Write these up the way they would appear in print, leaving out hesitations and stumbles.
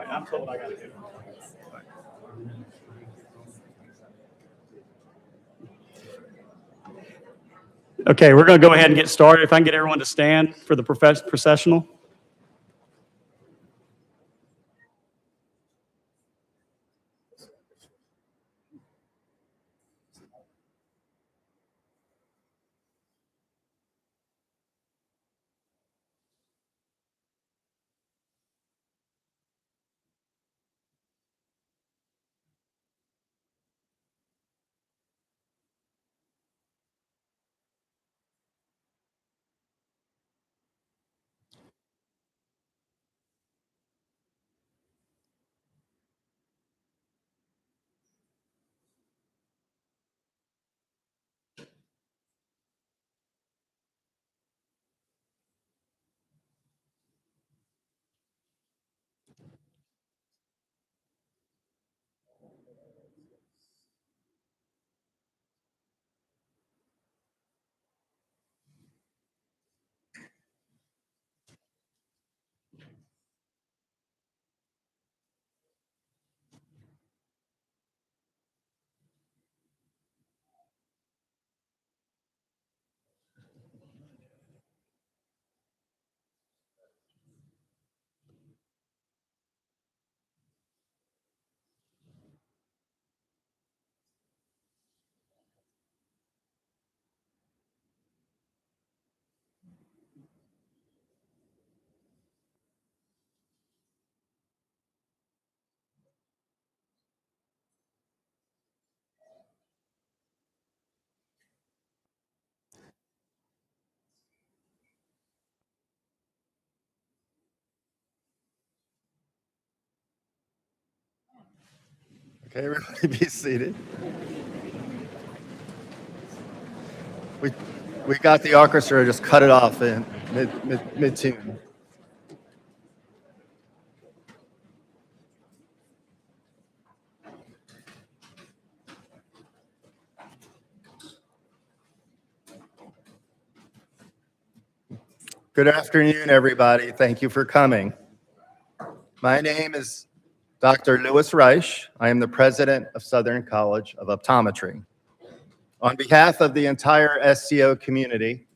I'm told I gotta do. Okay, we're going to go ahead and get started. If I can get everyone to stand for the processional. Okay, everybody be seated. We got the orchestra, just cut it off in mid-tune. Good afternoon, everybody. Thank you for coming. My name is Dr. Louis Reich. I am the president of Southern College of Optometry. On behalf of the entire SCO community,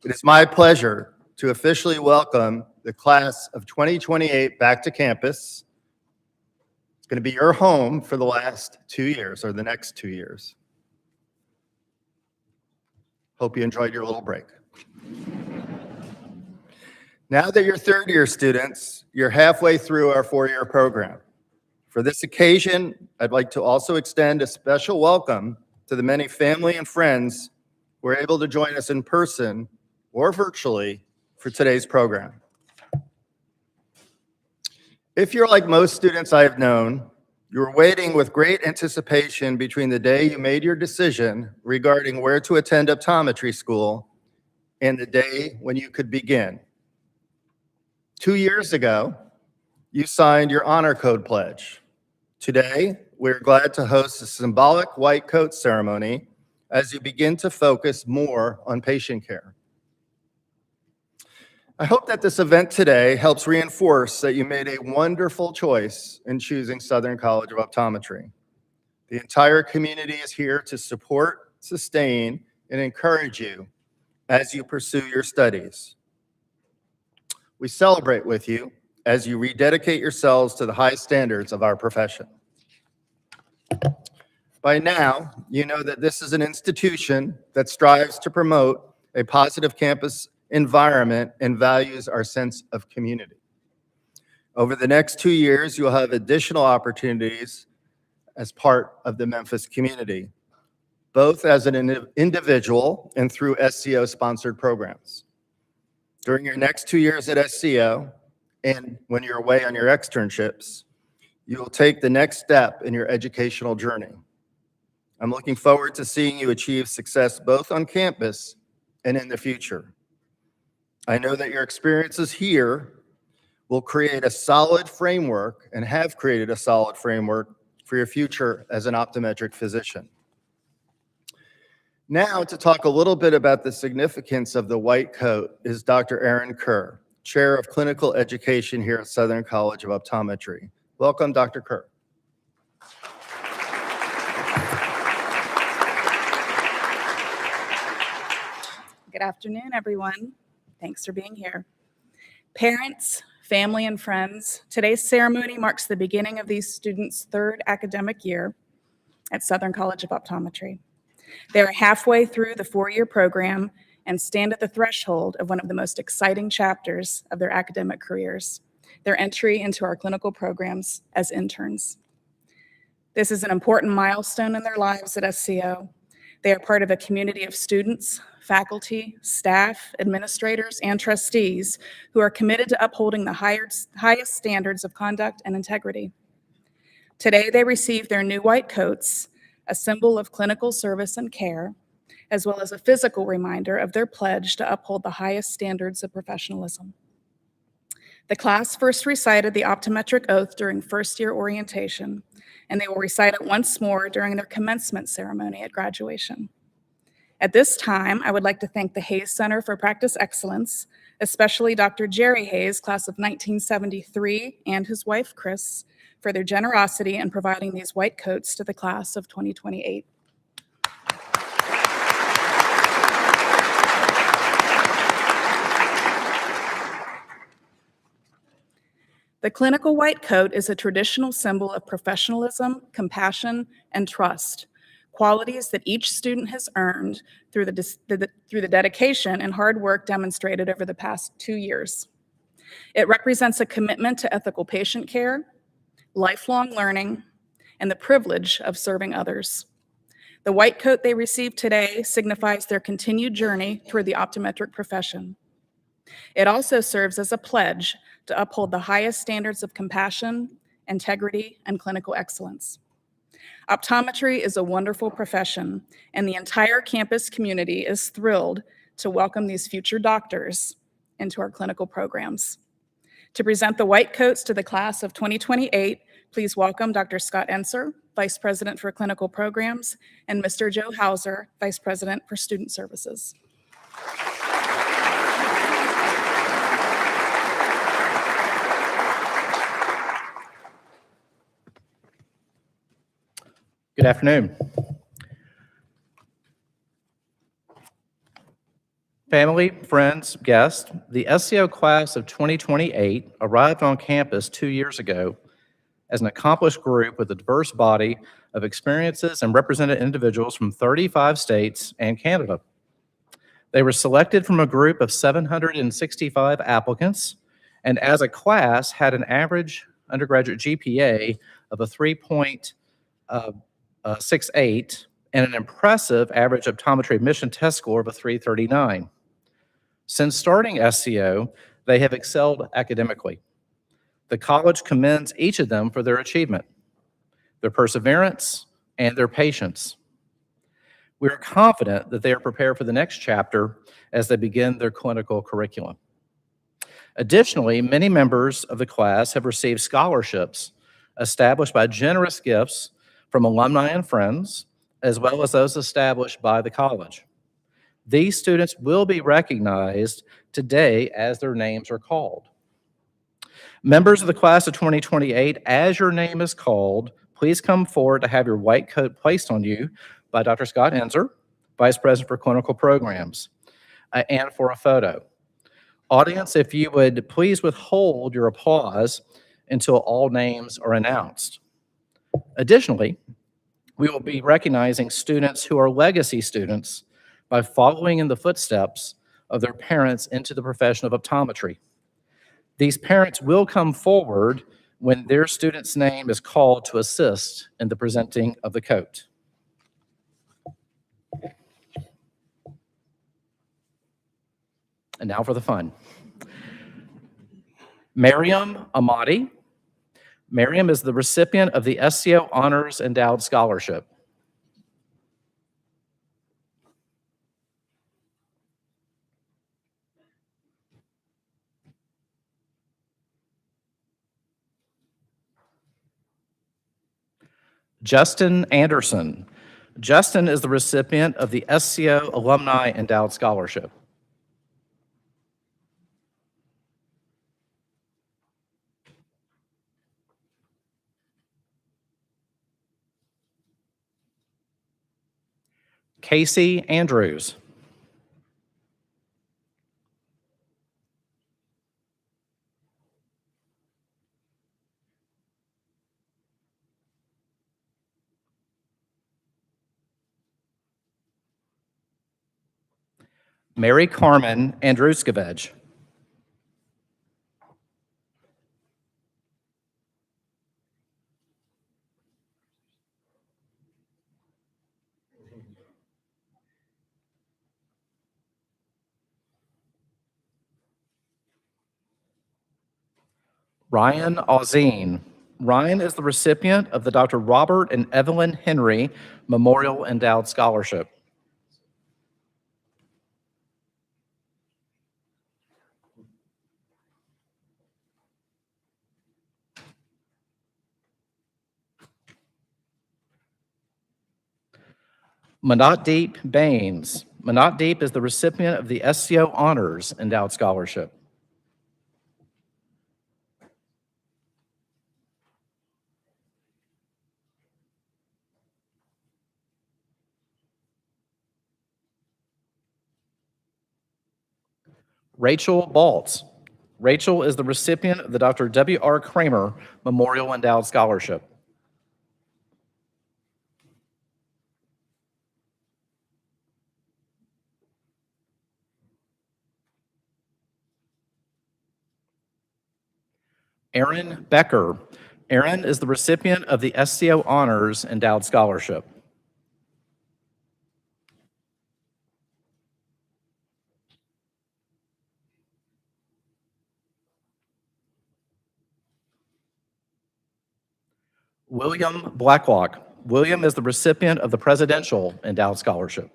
it is my pleasure to officially welcome the class of 2028 back to campus. It's going to be your home for the last 2 years, or the next 2 years. Hope you enjoyed your little break. Now that you're third-year students, you're halfway through our 4-year program. For this occasion, I'd like to also extend a special welcome to the many family and friends who are able to join us in person or virtually for today's program. If you're like most students I've known, you were waiting with great anticipation between the day you made your decision regarding where to attend optometry school and the day when you could begin. 2 years ago, you signed your honor code pledge. Today, we're glad to host a symbolic white coat ceremony as you begin to focus more on patient care. I hope that this event today helps reinforce that you made a wonderful choice in choosing Southern College of Optometry. The entire community is here to support, sustain, and encourage you as you pursue your studies. We celebrate with you as you rededicate yourselves to the high standards of our profession. By now, you know that this is an institution that strives to promote a positive campus environment and values our sense of community. Over the next 2 years, you'll have additional opportunities as part of the Memphis community, both as an individual and through SCO-sponsored programs. During your next 2 years at SCO, and when you're away on your externships, you will take the next step in your educational journey. I'm looking forward to seeing you achieve success both on campus and in the future. I know that your experiences here will create a solid framework and have created a solid framework for your future as an optometric physician. Now, to talk a little bit about the significance of the white coat is Dr. Aaron Kerr, Chair of Clinical Education here at Southern College of Optometry. Welcome, Dr. Kerr. Good afternoon, everyone. Thanks for being here. Parents, family, and friends, today's ceremony marks the beginning of these students' third academic year at Southern College of Optometry. They are halfway through the four-year program and stand at the threshold of one of the most exciting chapters of their academic careers, their entry into our clinical programs as interns. This is an important milestone in their lives at SCO. They are part of a community of students, faculty, staff, administrators, and trustees who are committed to upholding the highest standards of conduct and integrity. Today, they receive their new white coats, a symbol of clinical service and care, as well as a physical reminder of their pledge to uphold the highest standards of professionalism. The class first recited the optometric oath during first-year orientation, and they will recite it once more during their commencement ceremony at graduation. At this time, I would like to thank the Hayes Center for Practice Excellence, especially Dr. Jerry Hayes, class of 1973, and his wife, Chris, for their generosity in providing these white coats to the class of 2028. The clinical white coat is a traditional symbol of professionalism, compassion, and trust, qualities that each student has earned through the dedication and hard work demonstrated over the past 2 years. It represents a commitment to ethical patient care, lifelong learning, and the privilege of serving others. The white coat they received today signifies their continued journey toward the optometric profession. It also serves as a pledge to uphold the highest standards of compassion, integrity, and clinical excellence. Optometry is a wonderful profession, and the entire campus community is thrilled to welcome these future doctors into our clinical programs. To present the white coats to the class of 2028, please welcome Dr. Scott Enser, Vice President for Clinical Programs, and Mr. Joe Hauser, Vice President for Student Services. Good afternoon. Family, friends, guests, the SCO class of 2028 arrived on campus 2 years ago as an accomplished group with a diverse body of experiences and represented individuals from 35 states and Canada. They were selected from a group of 765 applicants, and as a class had an average undergraduate GPA of a 3.68 and an impressive average optometry admission test score of a 339. Since starting SCO, they have excelled academically. The college commends each of them for their achievement, their perseverance, and their patience. We are confident that they are prepared for the next chapter as they begin their clinical curriculum. Additionally, many members of the class have received scholarships established by generous gifts from alumni and friends, as well as those established by the college. These students will be recognized today as their names are called. Members of the class of 2028, as your name is called, please come forward to have your white coat placed on you by Dr. Scott Enser, Vice President for Clinical Programs, and for a photo. Audience, if you would please withhold your applause until all names are announced. Additionally, we will be recognizing students who are legacy students by following in the footsteps of their parents into the profession of optometry. These parents will come forward when their student's name is called to assist in the presenting of the coat. And now for the fun. Miriam Amati. Miriam is the recipient of the SCO Honors Endowed Scholarship. Justin Anderson. Justin is the recipient of the SCO Alumni Endowed Scholarship. Casey Andrews. Mary Carmen Andruskevich. Ryan Auzine. Ryan is the recipient of the Dr. Robert and Evelyn Henry Memorial Endowed Scholarship. Manatdeep Baines. Manatdeep is the recipient of the SCO Honors Endowed Scholarship. Rachel Baltz. Rachel is the recipient of the Dr. W.R. Kramer Memorial Endowed Scholarship. Aaron Becker. Aaron is the recipient of the SCO Honors Endowed Scholarship. William Blacklock. William is the recipient of the Presidential Endowed Scholarship.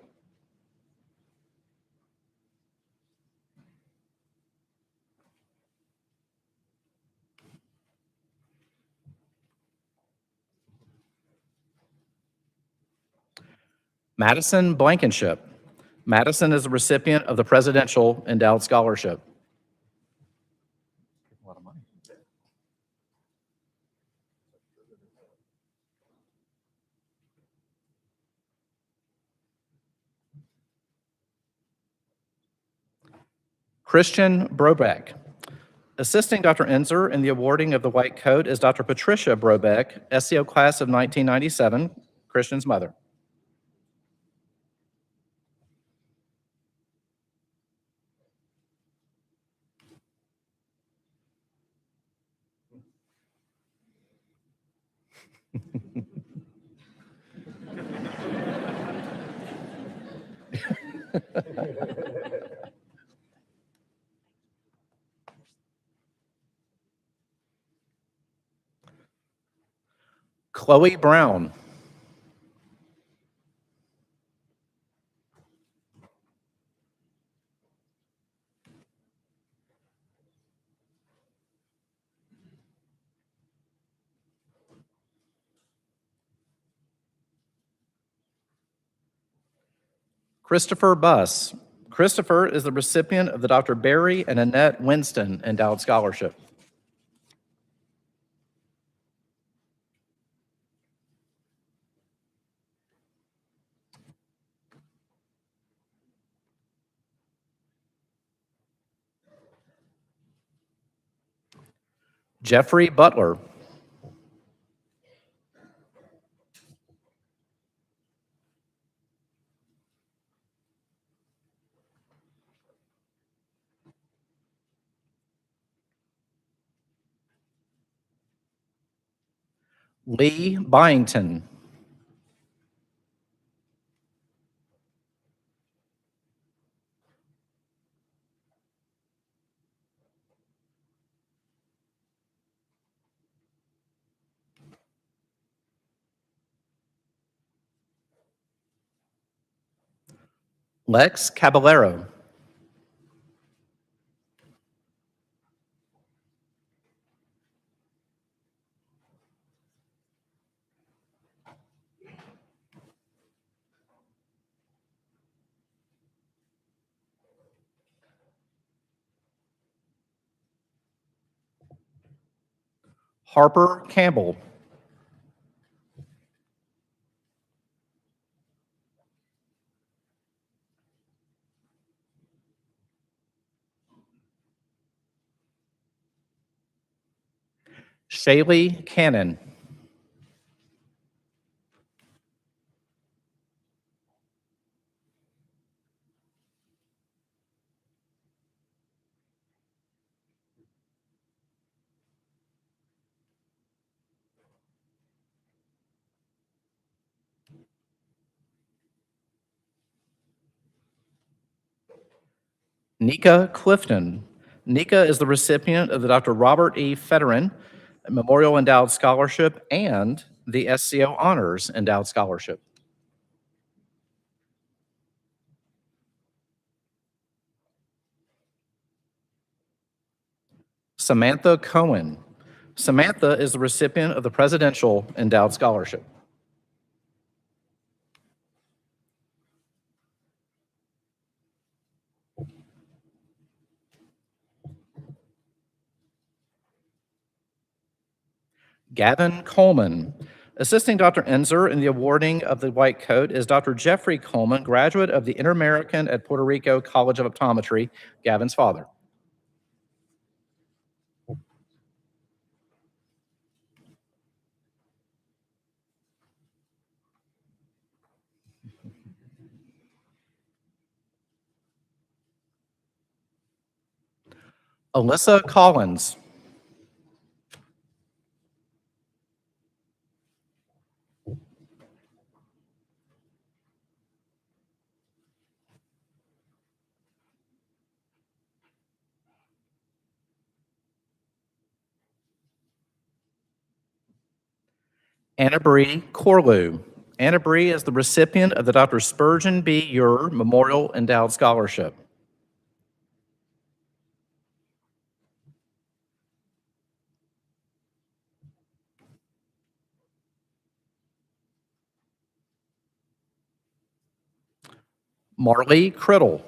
Madison Blankenship. Madison is the recipient of the Presidential Endowed Scholarship. Christian Brobeck. Assisting Dr. Enzer in the awarding of the white coat is Dr. Patricia Brobeck, SCO class of 1997, Christian's mother. Chloe Brown. Christopher Buss. Christopher is the recipient of the Dr. Barry and Annette Winston Endowed Scholarship. Jeffrey Butler. Lee Byington. Lex Caballero. Harper Campbell. Shaylee Cannon. Nika Clifton. Nika is the recipient of the Dr. Robert E. Federin Memorial Endowed Scholarship and the SCO Honors Endowed Scholarship. Samantha Cohen. Samantha is the recipient of the Presidential Endowed Scholarship. Gavin Coleman. Assisting Dr. Enzer in the awarding of the White Coat is Dr. Jeffrey Coleman, graduate of the Inter-American at Puerto Rico College of Optometry, Gavin's father. Alyssa Collins. Anna Bree Corlew. Anna Bree is the recipient of the Dr. Spurgeon B. Ure Memorial Endowed Scholarship. Marley Criddle.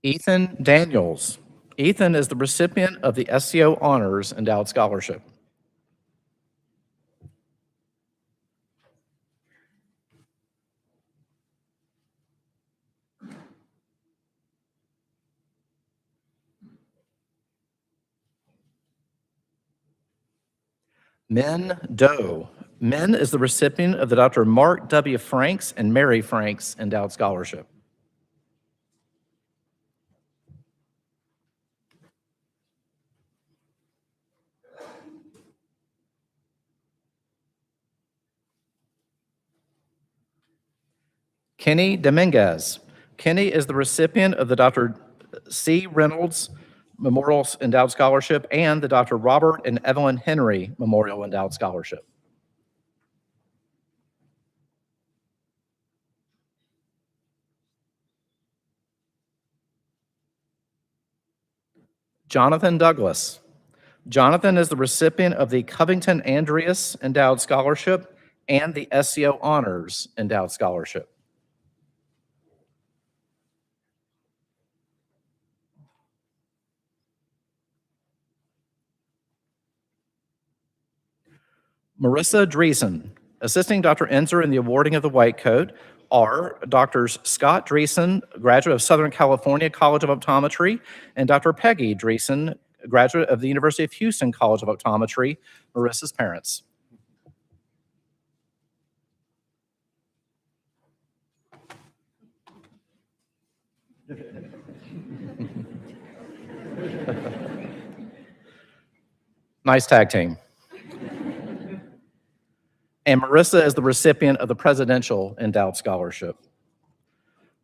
Ethan Daniels. Ethan is the recipient of the SCO Honors Endowed Scholarship. Min Do. Min is the recipient of the Dr. Mark W. Franks and Mary Franks Endowed Scholarship. Kenny Dominguez. Kenny is the recipient of the Dr. C. Reynolds Memorial Endowed Scholarship and the Dr. Robert and Evelyn Henry Memorial Endowed Scholarship. Jonathan Douglas. Jonathan is the recipient of the Covington Andreas Endowed Scholarship and the SCO Honors Endowed Scholarship. Marissa Dreesen. Assisting Dr. Enzer in the awarding of the White Coat are Drs. Scott Dreesen, graduate of Southern California College of Optometry, and Dr. Peggy Dreesen, graduate of the University of Houston College of Optometry, Marissa's parents. Nice tag team. And Marissa is the recipient of the Presidential Endowed Scholarship.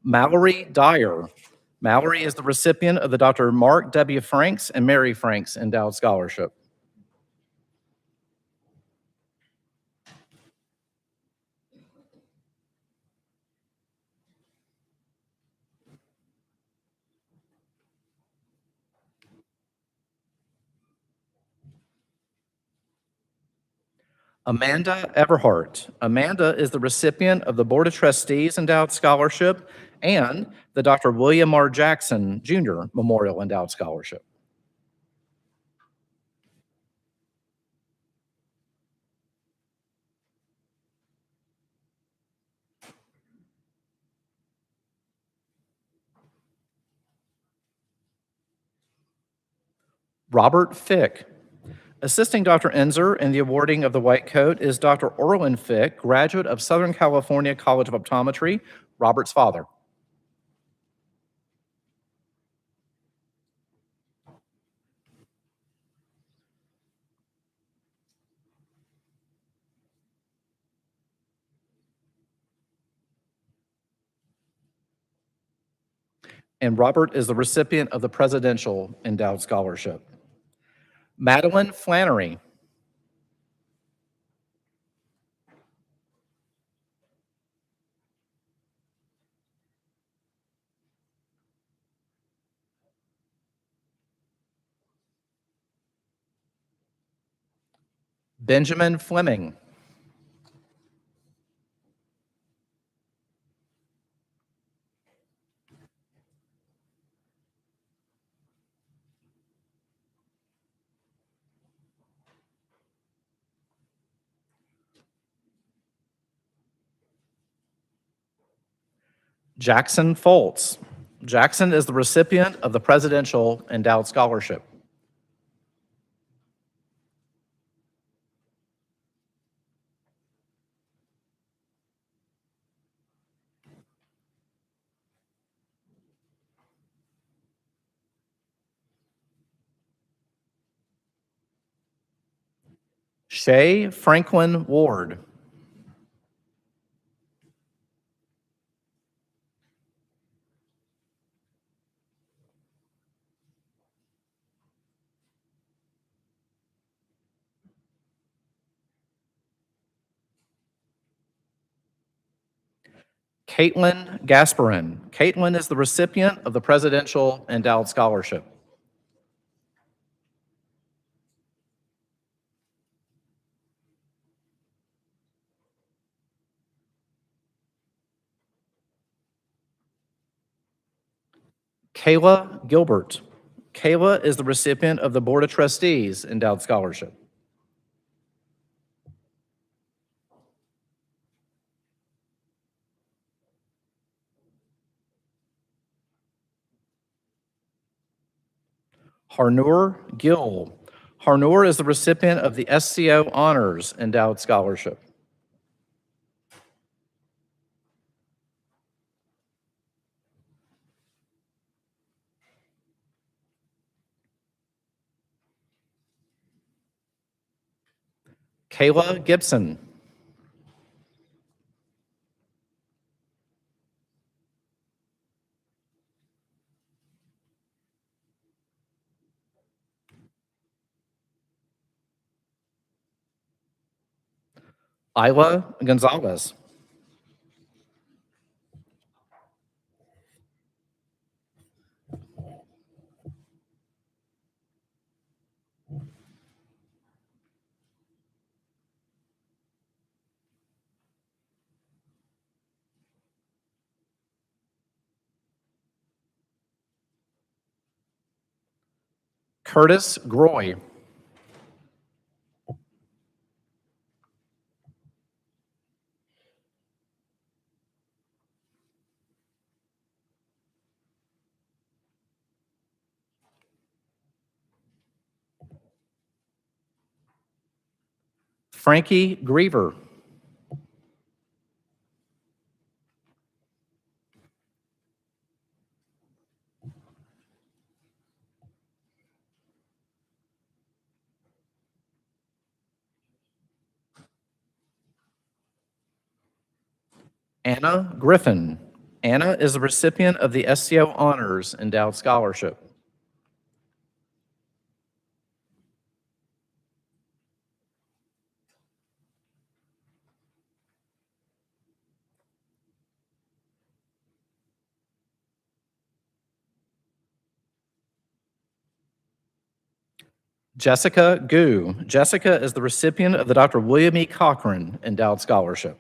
Mallory Dyer. Mallory is the recipient of the Dr. Mark W. Franks and Mary Franks Endowed Scholarship. Amanda Everhart. Amanda is the recipient of the Board of Trustees Endowed Scholarship and the Dr. William R. Jackson Jr. Memorial Endowed Scholarship. Robert Fick. Assisting Dr. Enzer in the awarding of the white coat is Dr. Orlin Fick, graduate of Southern California College of Optometry, Robert's father. And Robert is the recipient of the Presidential Endowed Scholarship. Madeline Flannery. Benjamin Fleming. Jackson Foltz. Jackson is the recipient of the Presidential Endowed Scholarship. Shay Franklin Ward. Caitlin Gasparin. Caitlin is the recipient of the Presidential Endowed Scholarship. Kayla Gilbert. Kayla is the recipient of the Board of Trustees Endowed Scholarship. Harnoor Gill. Harnoor is the recipient of the SCO Honors Endowed Scholarship. Kayla Gibson. Isla Gonzalez. Curtis Groy. Frankie Griever. Anna Griffin. Anna is the recipient of the SCO Honors Endowed Scholarship. Jessica Gu. Jessica is the recipient of the Dr. William E. Cochran Endowed Scholarship.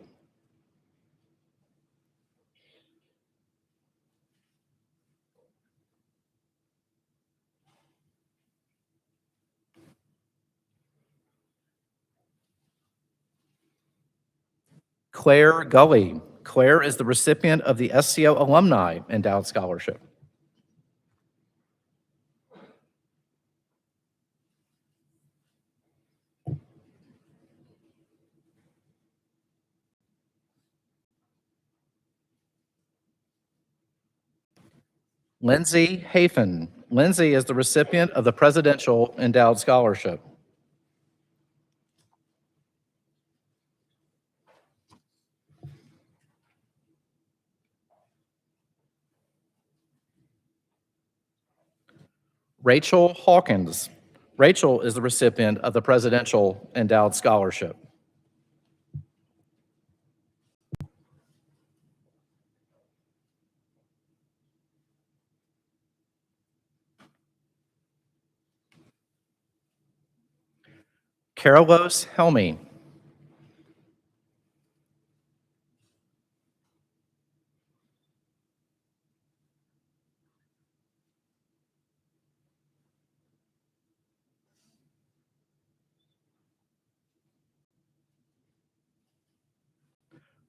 Claire Gully. Claire is the recipient of the SCO Alumni Endowed Scholarship. Lindsay Hafen. Lindsay is the recipient of the Presidential Endowed Scholarship. Rachel Hawkins. Rachel is the recipient of the Presidential Endowed Scholarship. Carlos Helmy.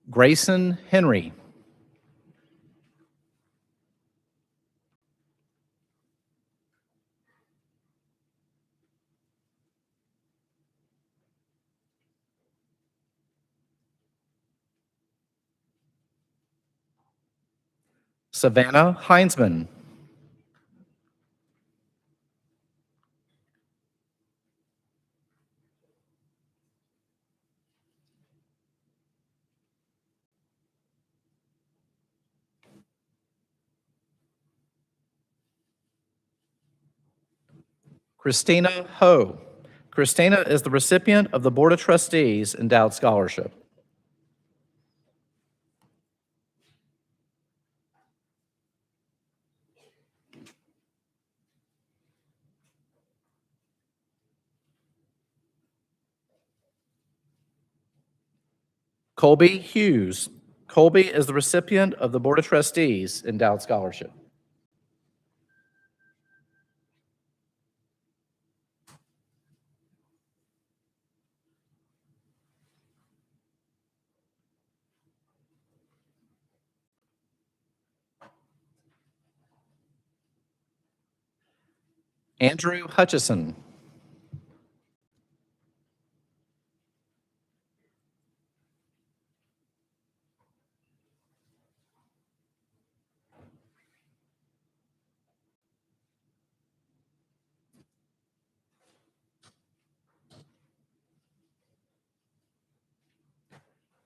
Grayson Henry. Savannah Heinzman. Christina Ho. Christina is the recipient of the Board of Trustees Endowed Scholarship. Colby Hughes. Colby is the recipient of the Board of Trustees Endowed Scholarship. Andrew Hutchison.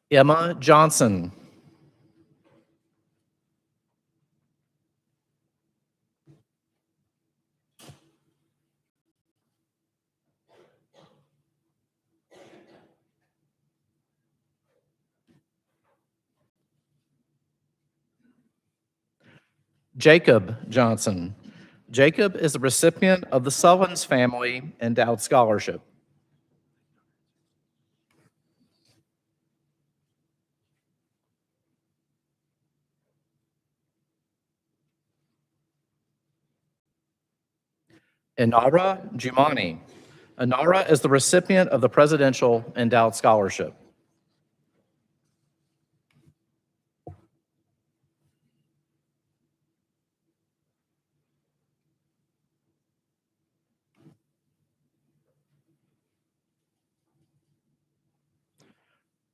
Emma Johnson. Jacob Johnson. Jacob is the recipient of the Sullins Family Endowed Scholarship. Inara Jumani. Inara is the recipient of the Presidential Endowed Scholarship.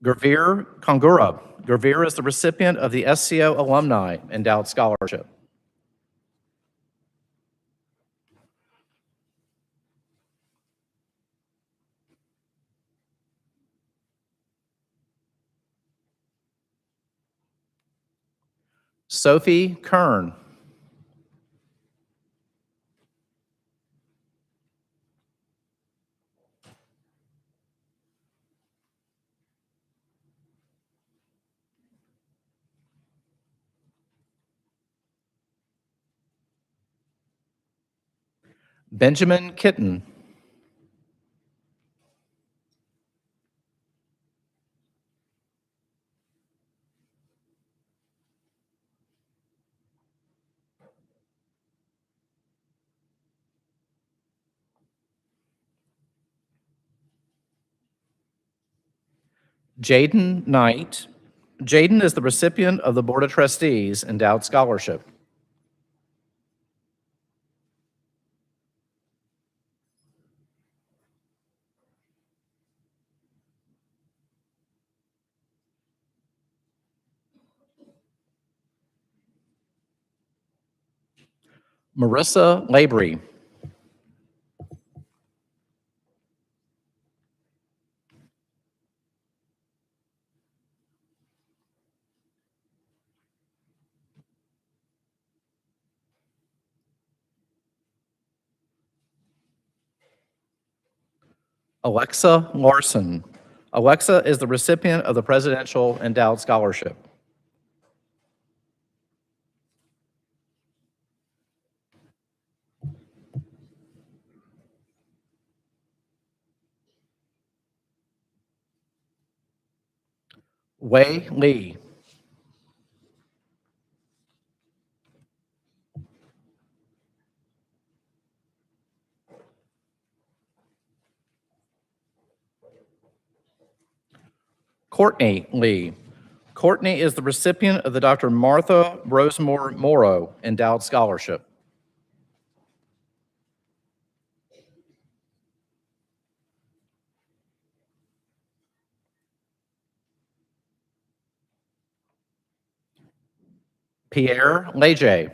Gurveer Kongura. Gurveer is the recipient of the SCO Alumni Endowed Scholarship. Sophie Kern. Benjamin Kitten. Jaden Knight. Jaden is the recipient of the Board of Trustees Endowed Scholarship. Marissa Labry. Alexa Larson. Alexa is the recipient of the Presidential Endowed Scholarship. Wei Lee. Courtney Lee. Courtney is the recipient of the Dr. Martha Rosemore Morrow Endowed Scholarship. Pierre Leje.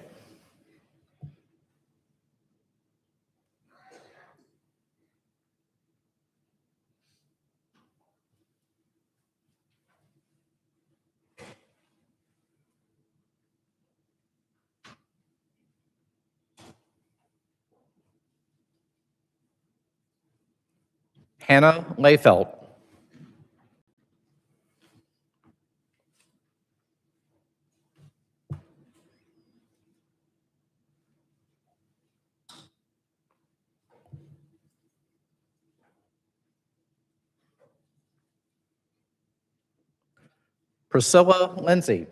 Hannah Layfelt. Priscilla Lindsay.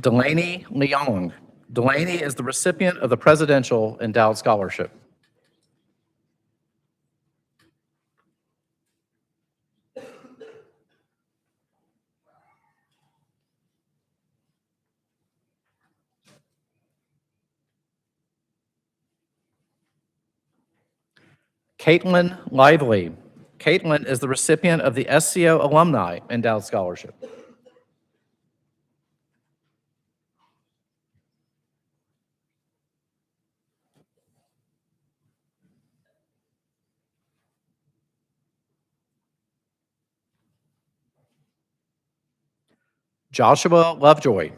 Delaney Leong. Delaney is the recipient of the Presidential Endowed Scholarship. Caitlin Lively. Caitlin is the recipient of the SCO Alumni Endowed Scholarship. Joshua Lovejoy.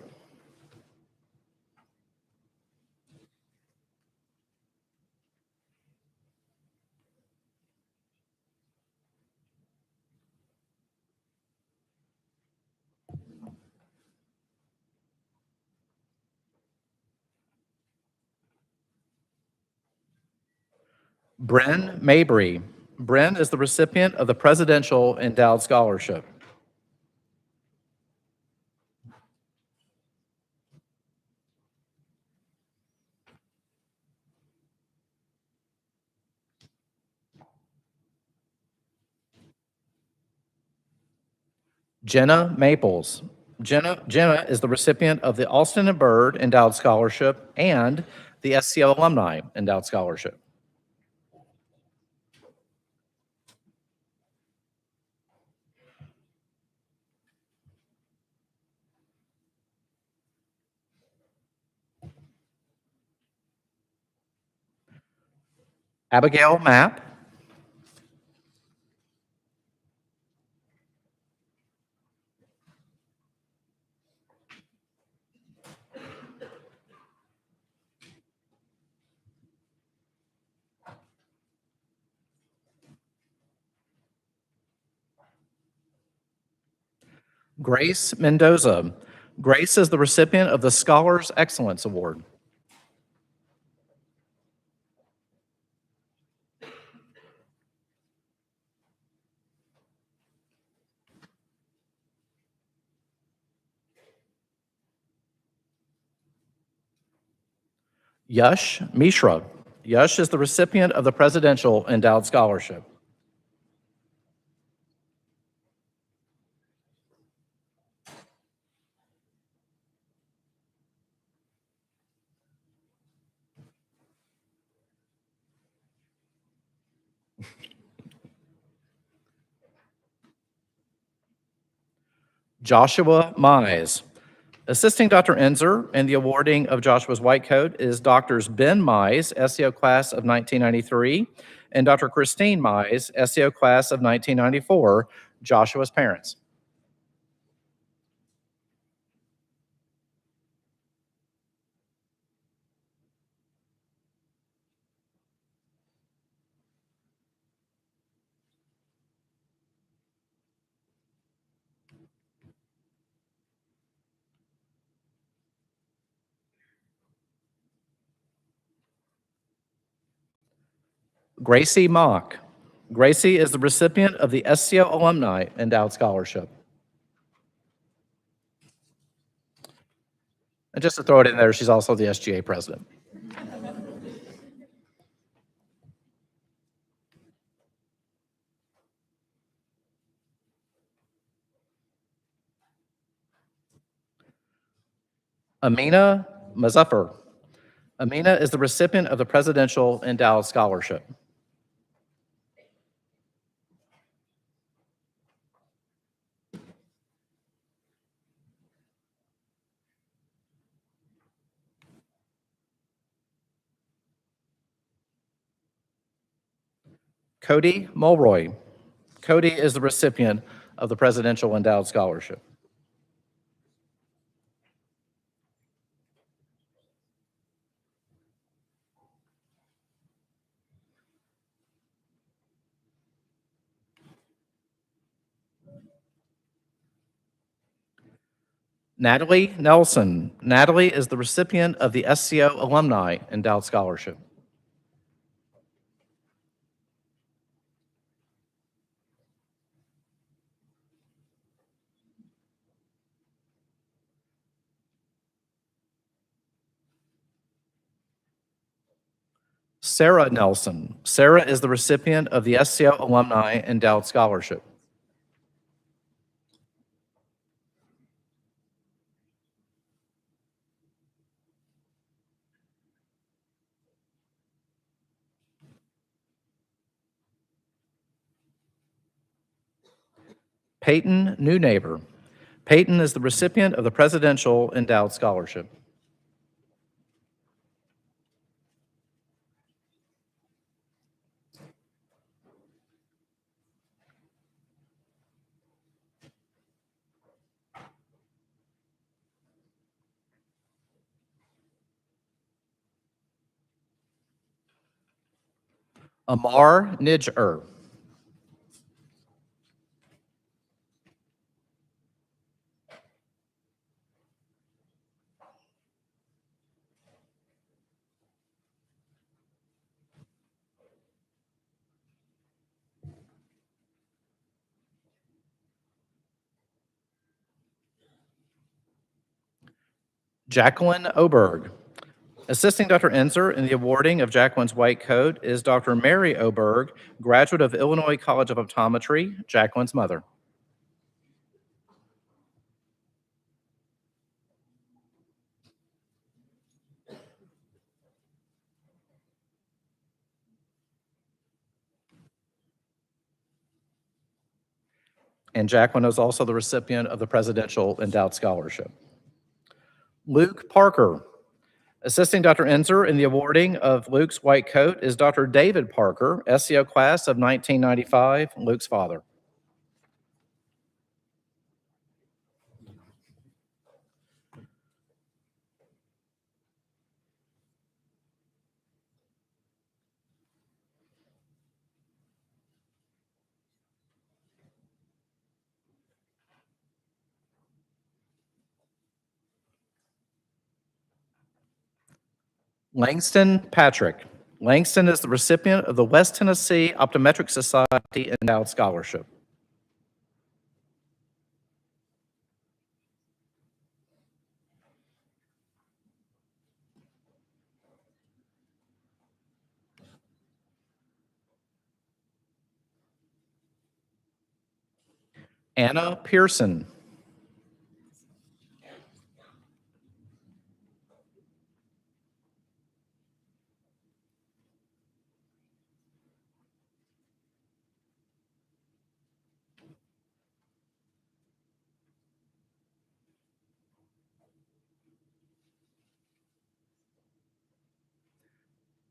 Bryn Mabry. Bryn is the recipient of the Presidential Endowed Scholarship. Jenna Maples. Jenna is the recipient of the Alston and Bird Endowed Scholarship and the SCO Alumni Endowed Scholarship. Abigail Mapp. Grace Mendoza. Grace is the recipient of the Scholars Excellence Award. Yash Mishra. Yash is the recipient of the Presidential Endowed Scholarship. Joshua Mize. Assisting Dr. Enzer in the awarding of Joshua's white coat is Drs. Ben Mize, SEO class of 1993, and Dr. Christine Mize, SEO class of 1994, Joshua's parents. Gracie Mock. Gracie is the recipient of the SCO Alumni Endowed Scholarship. And just to throw it in there, she's also the SGA president. Amina Muzaffar. Amina is the recipient of the Presidential Endowed Scholarship. Cody Mulroy. Cody is the recipient of the Presidential Endowed Scholarship. Natalie Nelson. Natalie is the recipient of the SCO Alumni Endowed Scholarship. Sarah Nelson. Sarah is the recipient of the SCO Alumni Endowed Scholarship. Peyton Newneighbor. Peyton is the recipient of the Presidential Endowed Scholarship. Amar Nijr. Jacqueline Oberg. Assisting Dr. Enzer in the awarding of Jacqueline's white coat is Dr. Mary Oberg, graduate of Illinois College of Optometry, Jacqueline's mother. And Jacqueline is also the recipient of the Presidential Endowed Scholarship. Luke Parker. Assisting Dr. Enzer in the awarding of Luke's white coat is Dr. David Parker, SEO class of 1995, Luke's father. Langston Patrick. Langston is the recipient of the West Tennessee Optometric Society Endowed Scholarship. Anna Pearson.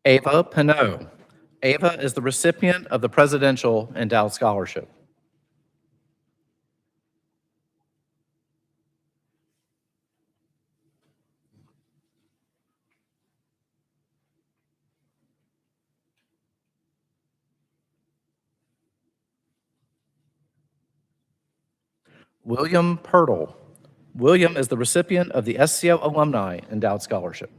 Ava Pinot. Ava is the recipient of the Presidential Endowed Scholarship. William Pirtle. William is the recipient of the SCO Alumni Endowed Scholarship.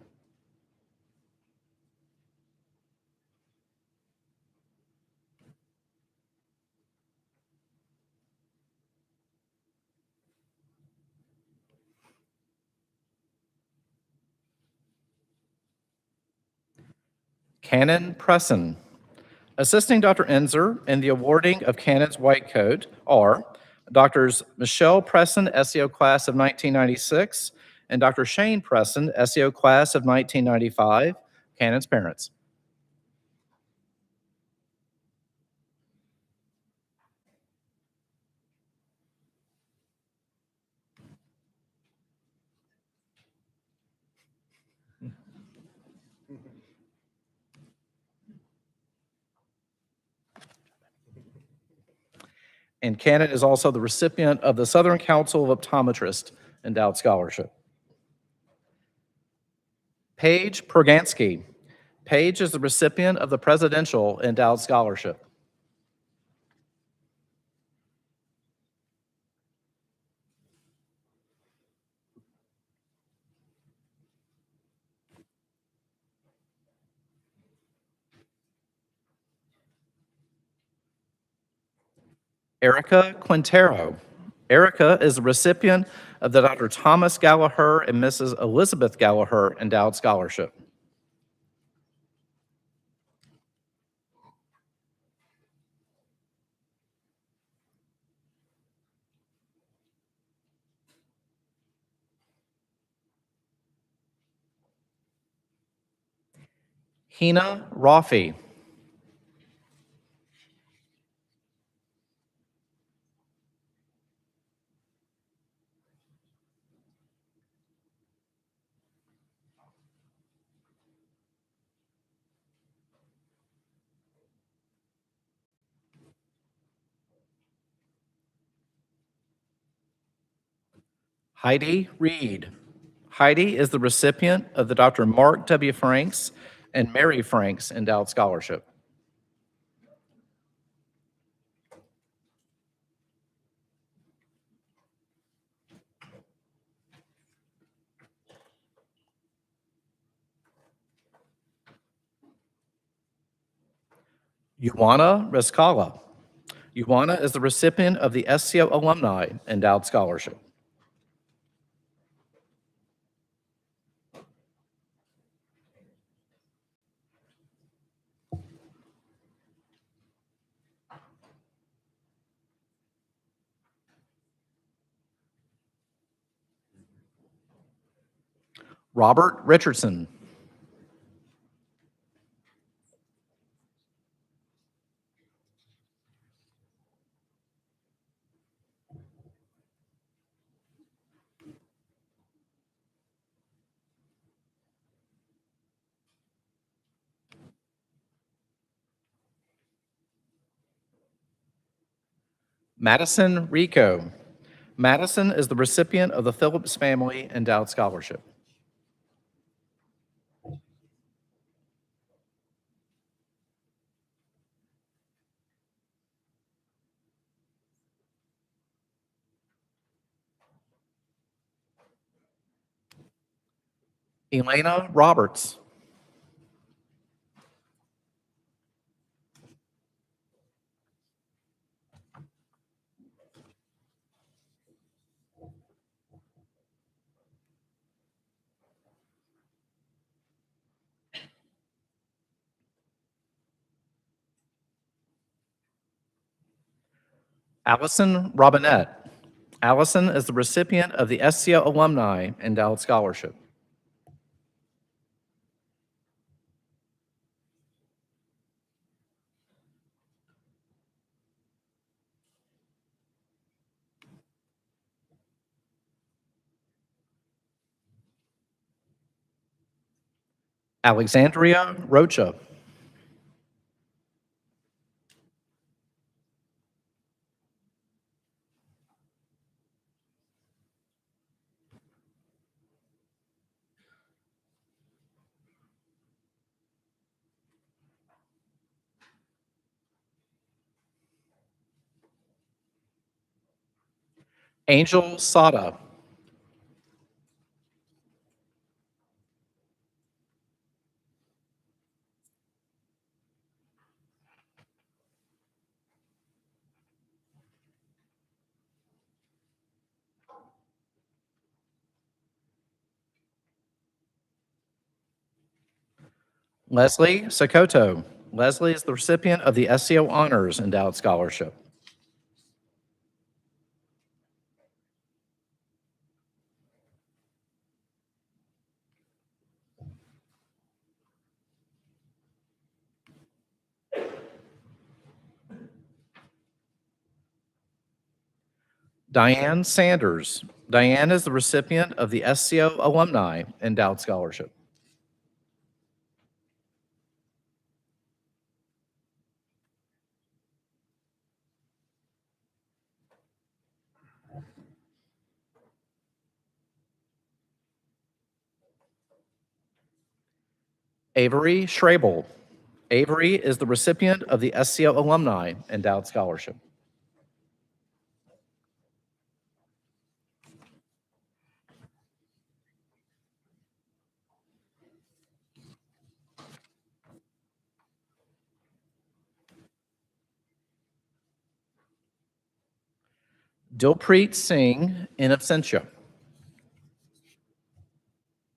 Canon Presson. Assisting Dr. Enzer in the awarding of Canon's White Coat are Drs. Michelle Presson, SEO Class of 1996, and Dr. Shane Presson, SEO Class of 1995, Canon's parents. And Canon is also the recipient of the Southern Council of Optometrists Endowed Scholarship. Paige Pergansky. Paige is the recipient of the Presidential Endowed Scholarship. Erica Quintero. Erica is the recipient of the Dr. Thomas Gallagher and Mrs. Elizabeth Gallagher Endowed Scholarship. Hina Rafi. Heidi Reed. Heidi is the recipient of the Dr. Mark W. Franks and Mary Franks Endowed Scholarship. Yuana Reskala. Yuana is the recipient of the SCO Alumni Endowed Scholarship. Robert Richardson. Madison Rico. Madison is the recipient of the Phillips Family Endowed Scholarship. Elena Roberts. Allison Robinette. Allison is the recipient of the SCO Alumni Endowed Scholarship. Alexandria Rocha. Angel Sada. Leslie Sokoto. Leslie is the recipient of the SCO Honors Endowed Scholarship. Diane Sanders. Diane is the recipient of the SCO Alumni Endowed Scholarship. Avery Schrabel. Avery is the recipient of the SCO Alumni Endowed Scholarship. Dilpreet Singh in absentia.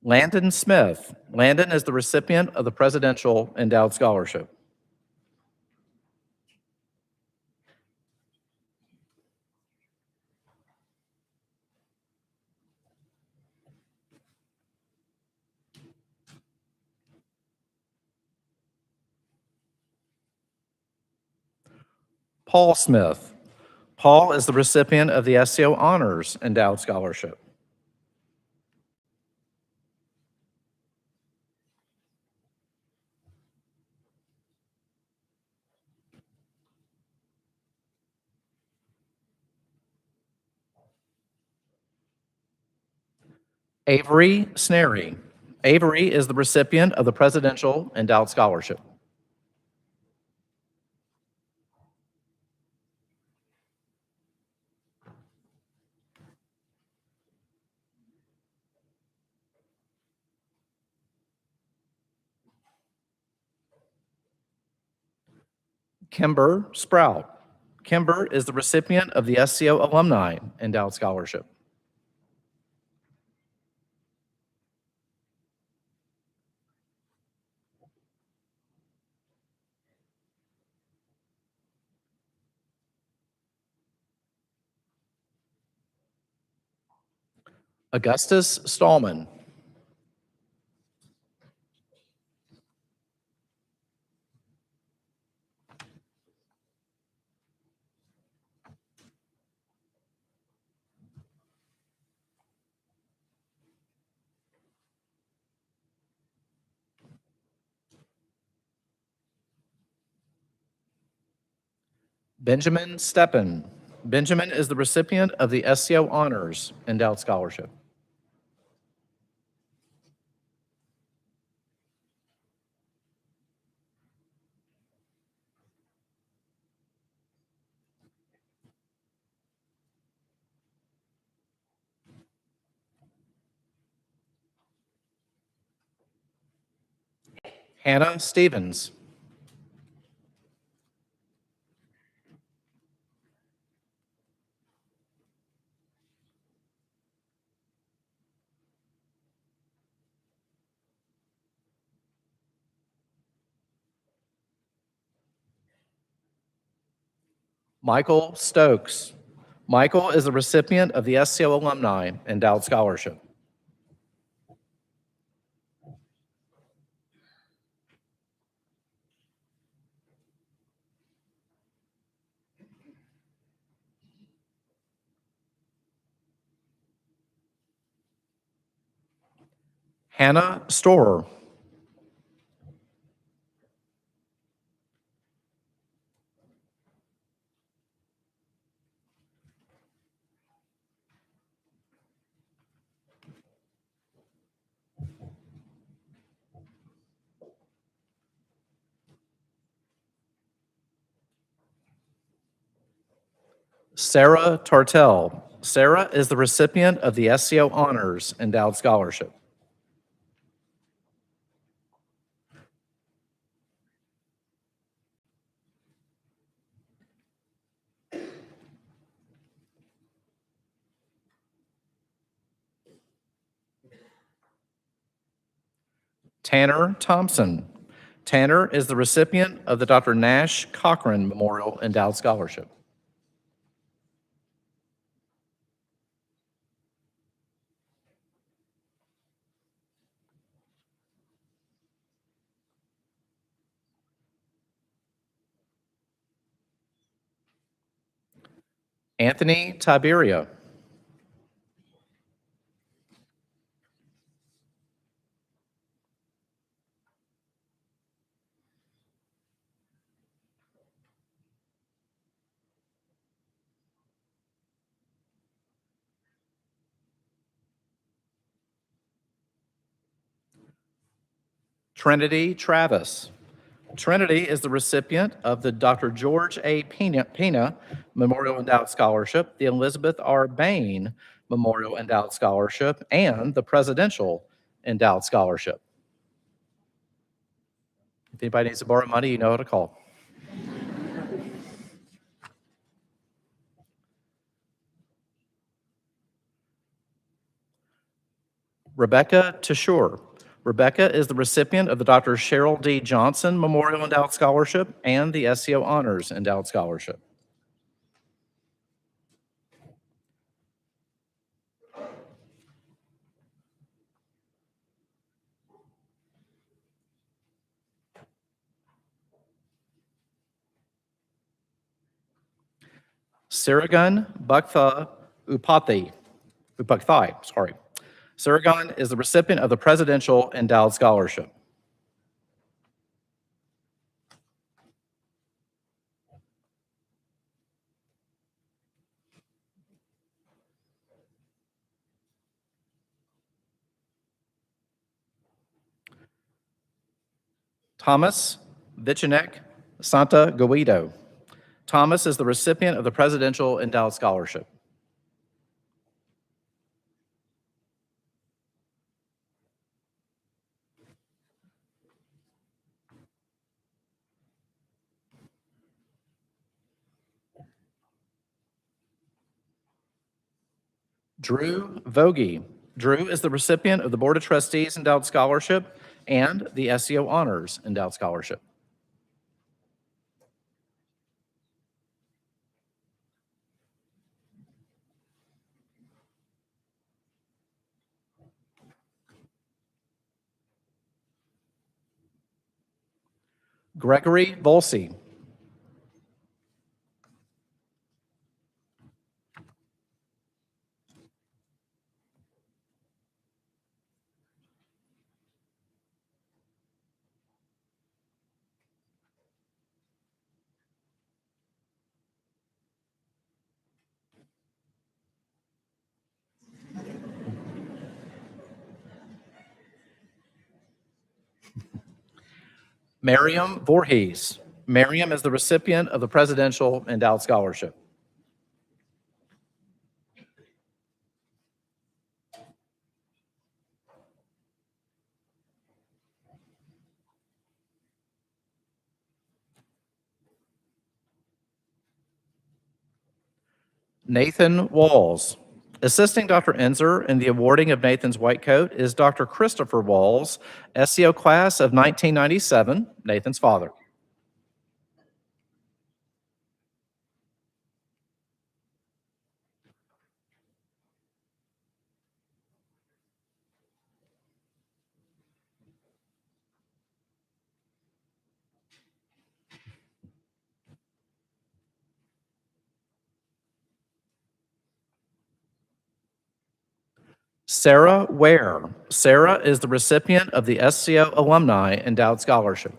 Landon Smith. Landon is the recipient of the Presidential Endowed Scholarship. Paul Smith. Paul is the recipient of the SCO Honors Endowed Scholarship. Avery Snary. Avery is the recipient of the Presidential Endowed Scholarship. Kimber Sprout. Kimber is the recipient of the SCO Alumni Endowed Scholarship. Augustus Stallman. Benjamin Steppen. Benjamin is the recipient of the SCO Honors Endowed Scholarship. Hannah Stevens. Michael Stokes. Michael is the recipient of the SCO Alumni Endowed Scholarship. Hannah Storer. Sarah Tartell. Sarah is the recipient of the SCO Honors Endowed Scholarship. Tanner Thompson. Tanner is the recipient of the Dr. Nash Cochran Memorial Endowed Scholarship. Anthony Tiberia. Trinity Travis. Trinity is the recipient of the Dr. George A. Pena Memorial Endowed Scholarship, the Elizabeth R. Bain Memorial Endowed Scholarship, and the Presidential Endowed Scholarship. If anybody needs to borrow money, you know how to call. Rebecca Tashur. Rebecca is the recipient of the Dr. Cheryl D. Johnson Memorial Endowed Scholarship and the SCO Honors Endowed Scholarship. Saragun Upakthai. Saragun is the recipient of the Presidential Endowed Scholarship. Thomas Vichanek Santa Guido. Thomas is the recipient of the Presidential Endowed Scholarship. Drew Vogie. Drew is the recipient of the Board of Trustees Endowed Scholarship and the SCO Honors Endowed Scholarship. Gregory Volsey. Miriam Voorhees. Miriam is the recipient of the Presidential Endowed Scholarship. Nathan Walls. Assisting Dr. Enzer in the awarding of Nathan's white coat is Dr. Christopher Walls, SCO class of 1997, Nathan's father. Sarah Ware. Sarah is the recipient of the SCO Alumni Endowed Scholarship.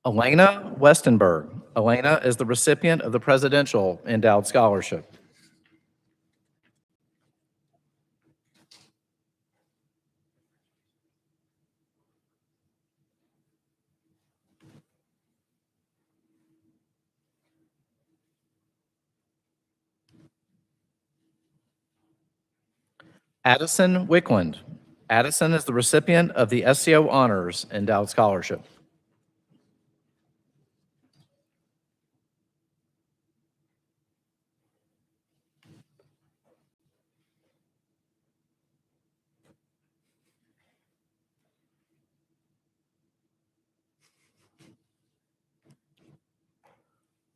Elena Westenberg. Elena is the recipient of the Presidential Endowed Scholarship. Addison Wickland. Addison is the recipient of the SCO Honors Endowed Scholarship.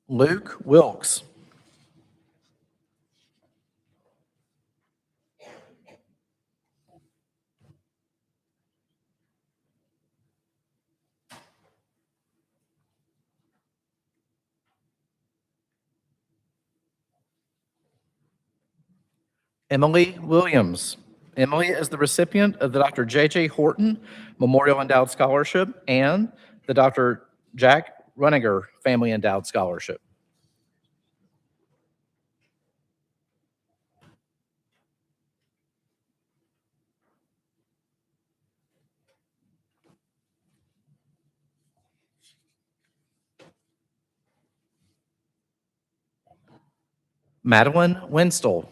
Luke Wilkes. Emily Williams. Emily is the recipient of the Dr. J.J. Horton Memorial Endowed Scholarship and the Dr. Jack Runninger Family Endowed Scholarship. Madeline Winstall.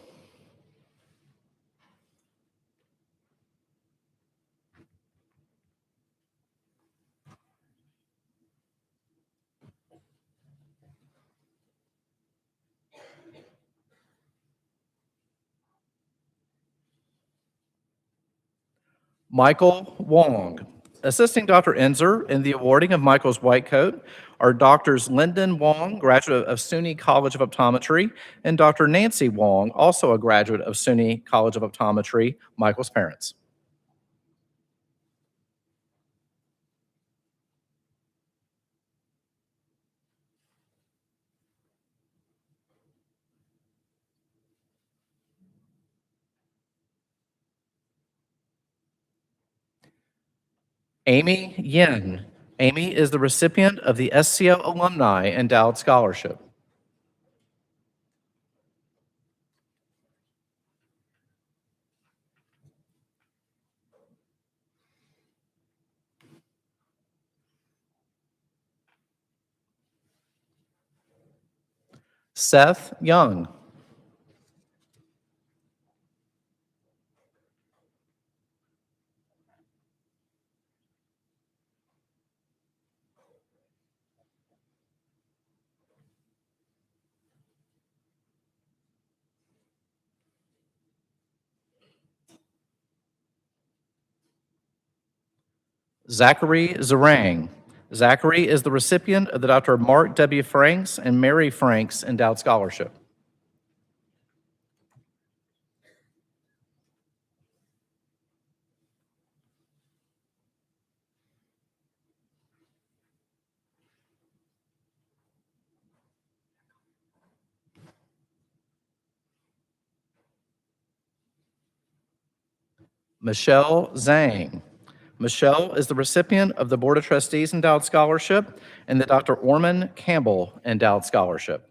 Michael Wong. Assisting Dr. Enzer in the awarding of Michael's white coat are Drs. Lyndon Wong, graduate of SUNY College of Optometry, and Dr. Nancy Wong, also a graduate of SUNY College of Optometry, Michael's parents. Amy Yin. Amy is the recipient of the SCO Alumni Endowed Scholarship. Seth Young. Zachary Zarang. Zachary is the recipient of the Dr. Mark W. Franks and Mary Franks Endowed Scholarship. Michelle Zhang. Michelle is the recipient of the Board of Trustees Endowed Scholarship and the Dr. Orman Campbell Endowed Scholarship.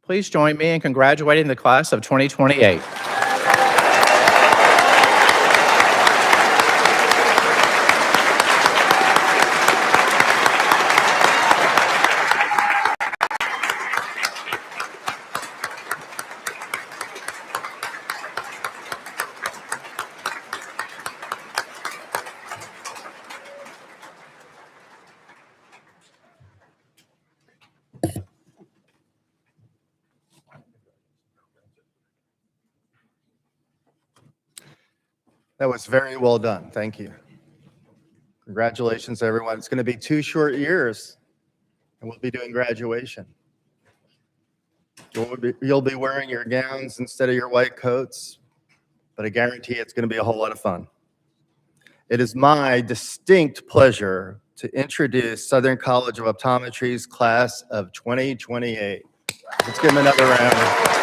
Please join me in congratulating the class of 2028. That was very well done. Thank you. Congratulations, everyone. It's going to be 2 short years, and we'll be doing graduation. You'll be wearing your gowns instead of your white coats, but I guarantee it's going to be a whole lot of fun. It is my distinct pleasure to introduce Southern College of Optometry's class of 2028. Let's give them another round.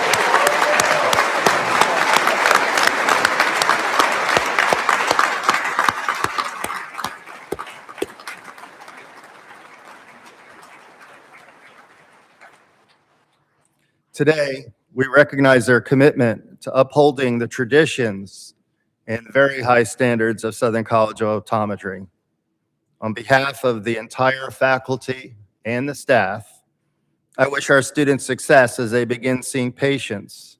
Today, we recognize their commitment to upholding the traditions and very high standards of Southern College of Optometry. On behalf of the entire faculty and the staff, I wish our students success as they begin seeing patients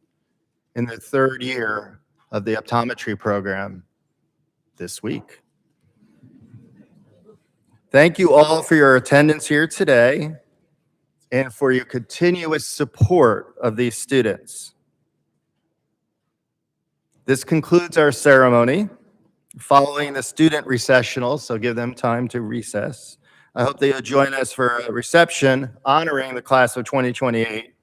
in their 3rd year of the optometry program this week. Thank you all for your attendance here today and for your continuous support of these students. This concludes our ceremony. Following the student recessional, so give them time to recess. I hope they'll join us for a reception honoring the class of 2028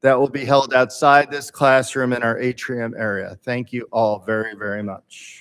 that will be held outside this classroom in our atrium area. Thank you all very, very much.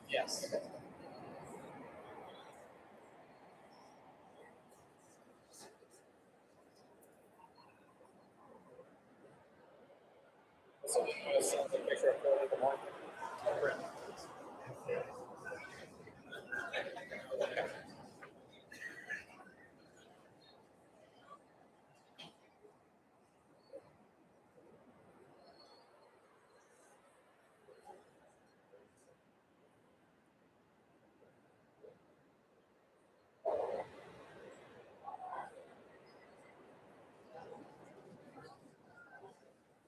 Yes. So, picture of